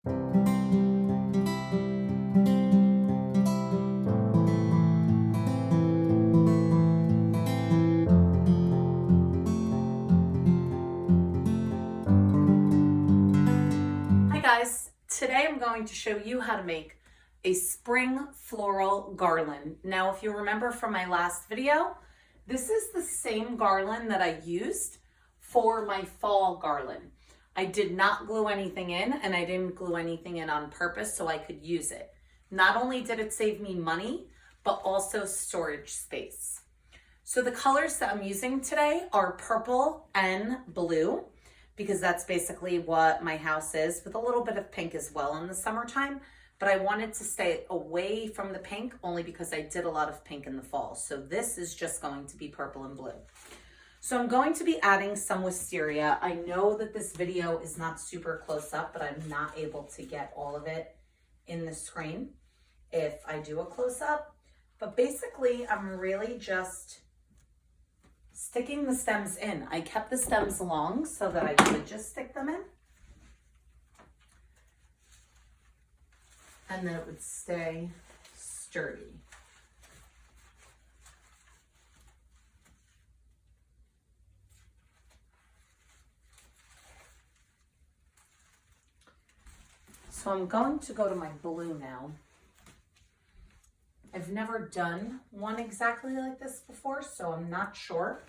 Hi guys, today I'm going to show you how to make a spring floral garland. Now, if you remember from my last video, this is the same garland that I used for my fall garland. I did not glue anything in, and I didn't glue anything in on purpose so I could use it. Not only did it save me money, but also storage space. So the colors that I'm using today are purple and blue, because that's basically what my house is, with a little bit of pink as well in the summertime. But I wanted to stay away from the pink only because I did a lot of pink in the fall. So this is just going to be purple and blue. So I'm going to be adding some wisteria. I know that this video is not super close up, but I'm not able to get all of it in the screen if I do a close up. But basically, I'm really just sticking the stems in. I kept the stems long so that I could just stick them in. And then it would stay sturdy. So I'm going to go to my blue now. I've never done one exactly like this before, so I'm not sure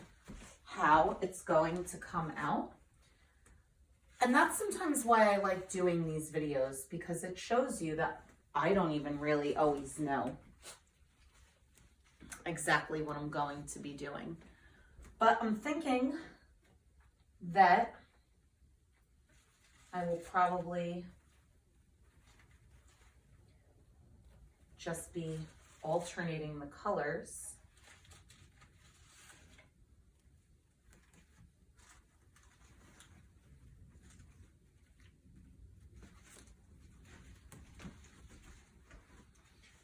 how it's going to come out. And that's sometimes why I like doing these videos, because it shows you that I don't even really always know exactly what I'm going to be doing. But I'm thinking that I will probably just be alternating the colors.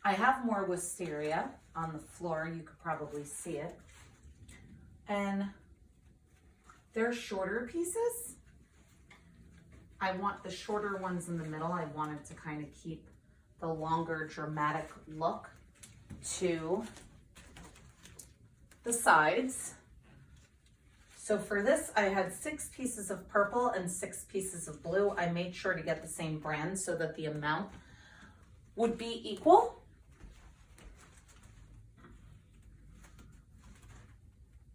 I have more wisteria on the floor. You could probably see it. And they're shorter pieces. I want the shorter ones in the middle. I wanted to kind of keep the longer dramatic look to the sides. So for this, I had 6 pieces of purple and 6 pieces of blue. I made sure to get the same brand so that the amount would be equal.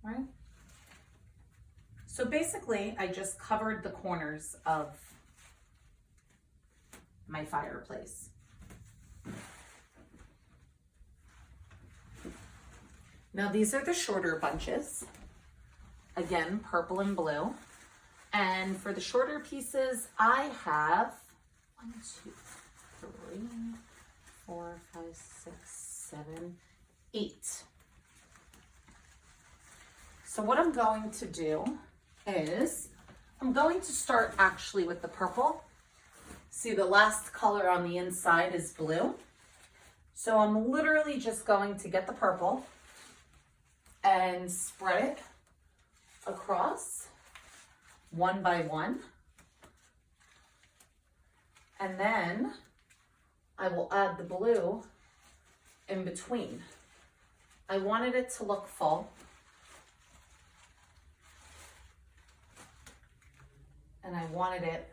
Right? So basically, I just covered the corners of my fireplace. Now these are the shorter bunches. Again, purple and blue. And for the shorter pieces, I have 1, 2, 3, 4, 5, 6, 7, 8. So what I'm going to do is I'm going to start actually with the purple. See, the last color on the inside is blue. So I'm literally just going to get the purple and spread it across one by one. And then I will add the blue in between. I wanted it to look full. And I wanted it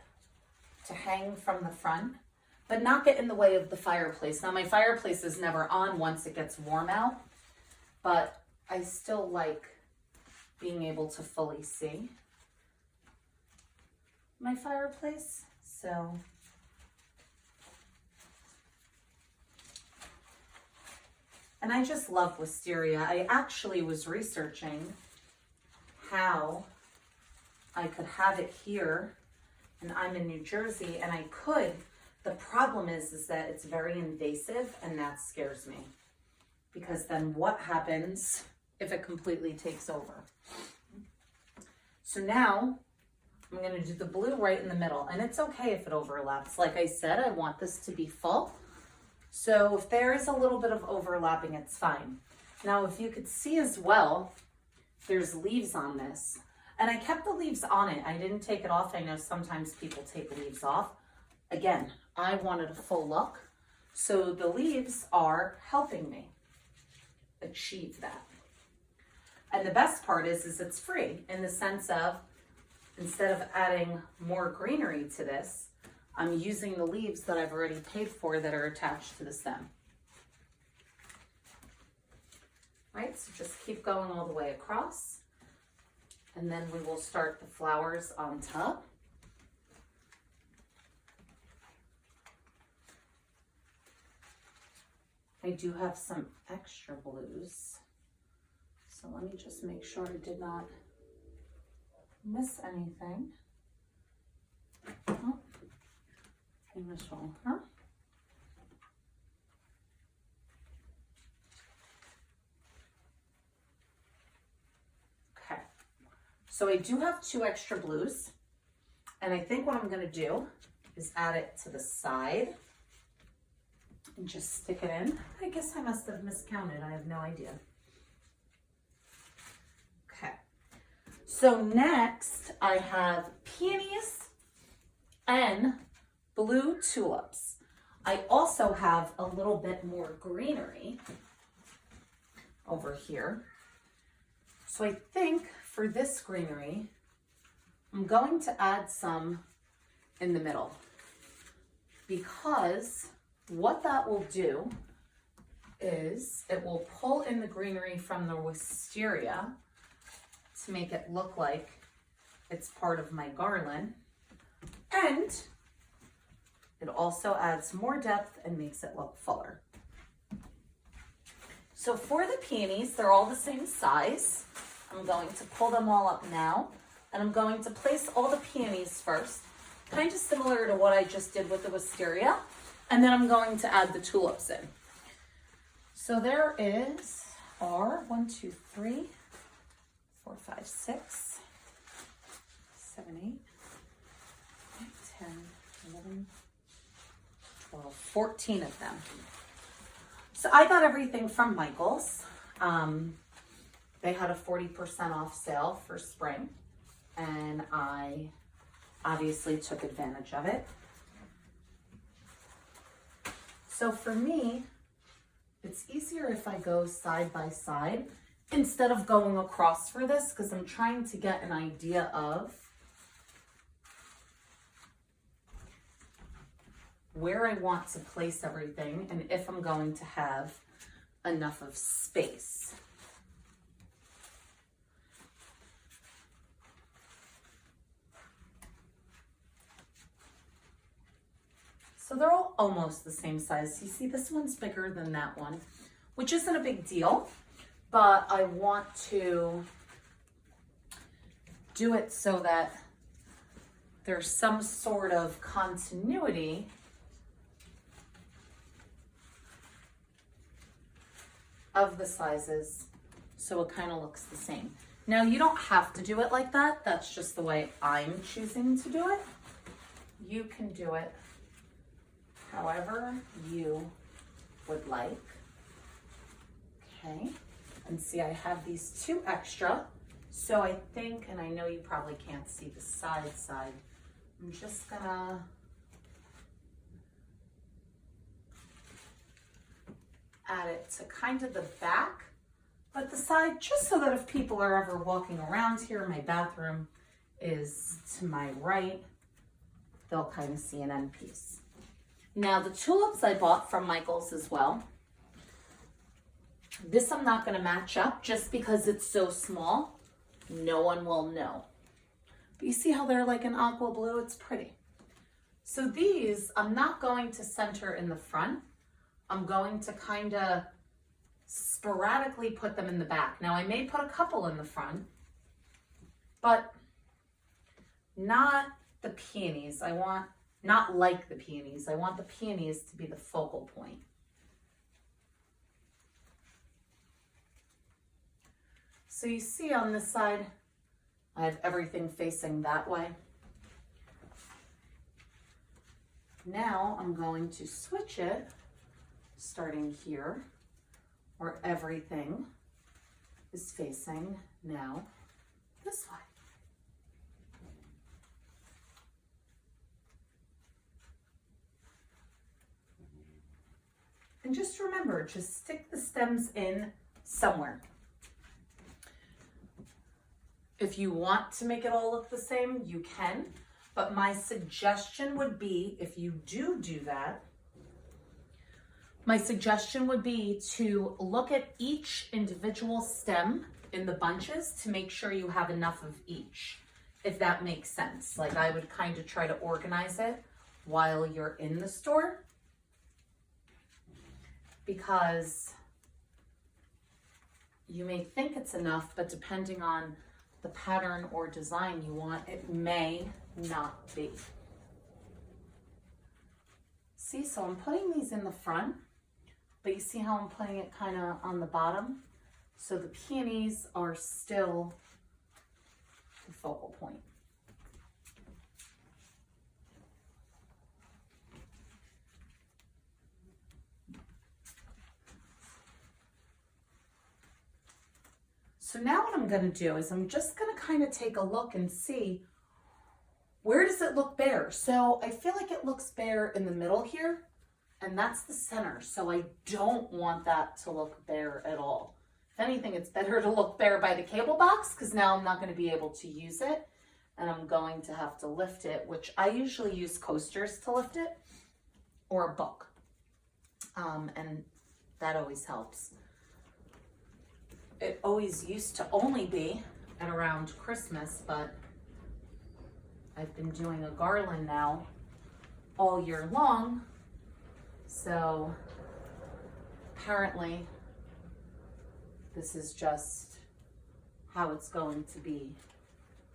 to hang from the front, but not get in the way of the fireplace. Now my fireplace is never on once it gets warm out, but I still like being able to fully see my fireplace. So and I just love wisteria. I actually was researching how I could have it here, and I'm in New Jersey, and I could. The problem is that it's very invasive, and that scares me, because then what happens if it completely takes over? So now I'm going to do the blue right in the middle, and it's okay if it overlaps. Like I said, I want this to be full. So if there is a little bit of overlapping, it's fine. Now, if you could see as well, there's leaves on this. And I kept the leaves on it. I didn't take it off. I know sometimes people take leaves off. Again, I wanted a full look. So the leaves are helping me achieve that. And the best part is it's free in the sense of, instead of adding more greenery to this, I'm using the leaves that I've already paid for that are attached to the stem. Right, so just keep going all the way across. And then we will start the flowers on top. I do have some extra blues. So let me just make sure I did not miss anything. Oh, in this one, huh? Okay, so I do have 2 extra blues, and I think what I'm gonna do is add it to the side and just stick it in. I guess I must have miscounted, I have no idea. Okay, so next I have peonies and blue tulips. I also have a little bit more greenery over here. So I think for this greenery, I'm going to add some in the middle, because what that will do is it will pull in the greenery from the wisteria to make it look like it's part of my garland. And it also adds more depth and makes it look fuller. So for the peonies, they're all the same size. I'm going to pull them all up now, and I'm going to place all the peonies first, kind of similar to what I just did with the wisteria. And then I'm going to add the tulips in. So there is our 1, 2, 3, 4, 5, 6, 7, 8, 9, 10, 11, 12, 14 of them. So I got everything from Michael's. They had a 40% off sale for spring, and I obviously took advantage of it. So for me, it's easier if I go side by side instead of going across for this, because I'm trying to get an idea of where I want to place everything and if I'm going to have enough of space. So they're all almost the same size. You see, this one's bigger than that one, which isn't a big deal, but I want to do it so that there's some sort of continuity of the sizes, so it kind of looks the same. Now, you don't have to do it like that. That's just the way I'm choosing to do it. You can do it however you would like. Okay, and see, I have these 2 extra. So I think, and I know you probably can't see the side, I'm just gonna add it to kind of the back, but the side, just so that if people are ever walking around here, my bathroom is to my right, they'll kind of see an end piece. Now the tulips I bought from Michael's as well. This I'm not going to match up just because it's so small. No one will know. But you see how they're like an aqua blue? It's pretty. So these I'm not going to center in the front. I'm going to kind of sporadically put them in the back. Now I may put a couple in the front, but not the peonies. Not like the peonies. I want the peonies to be the focal point. So you see on this side, I have everything facing that way. Now I'm going to switch it, starting here, where everything is facing now this way. And just remember, just stick the stems in somewhere. If you want to make it all look the same, you can. But my suggestion would be, if you do that, my suggestion would be to look at each individual stem in the bunches to make sure you have enough of each, if that makes sense. Like, I would kind of try to organize it while you're in the store, because you may think it's enough, but depending on the pattern or design you want, it may not be. See, so I'm putting these in the front, but you see how I'm putting it kind of on the bottom? So the peonies are still the focal point. So now what I'm going to do is I'm just going to kind of take a look and see, where does it look bare? So I feel like it looks bare in the middle here, and that's the center. So I don't want that to look bare at all. If anything, it's better to look bare by the cable box, because now I'm not going to be able to use it, and I'm going to have to lift it, which I usually use coasters to lift it, or a book, and that always helps. It always used to only be at around Christmas, but I've been doing a garland now all year long, so apparently this is just how it's going to be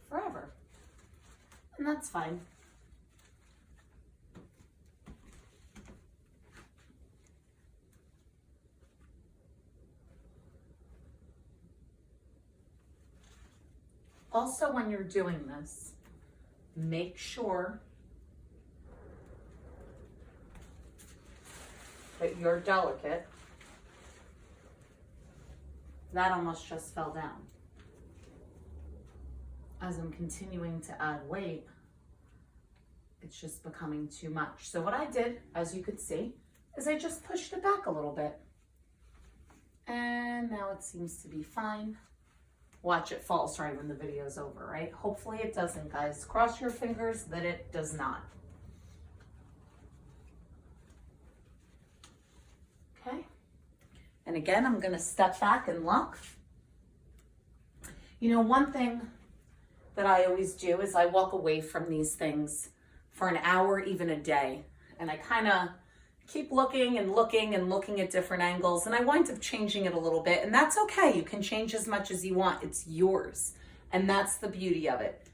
forever, and that's fine. Also, when you're doing this, make sure that you're delicate. That almost just fell down. As I'm continuing to add weight, it's just becoming too much. So what I did, as you could see, is I just pushed it back a little bit. And now it seems to be fine. Watch it falls right when the video's over, right? Hopefully it doesn't, guys. Cross your fingers that it does not. Okay. And again, I'm going to step back and look. You know, one thing that I always do is I walk away from these things for an hour, even a day. And I kind of keep looking and looking and looking at different angles, and I wind up changing it a little bit, and that's okay. You can change as much as you want. It's yours, and that's the beauty of it.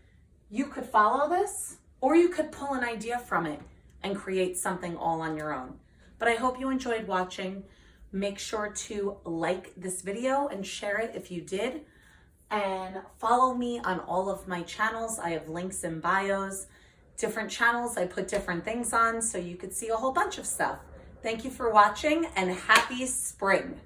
You could follow this, or you could pull an idea from it and create something all on your own. But I hope you enjoyed watching. Make sure to like this video and share it if you did, and follow me on all of my channels. I have links in bios. Different channels I put different things on, so you could see a whole bunch of stuff. Thank you for watching, and happy spring.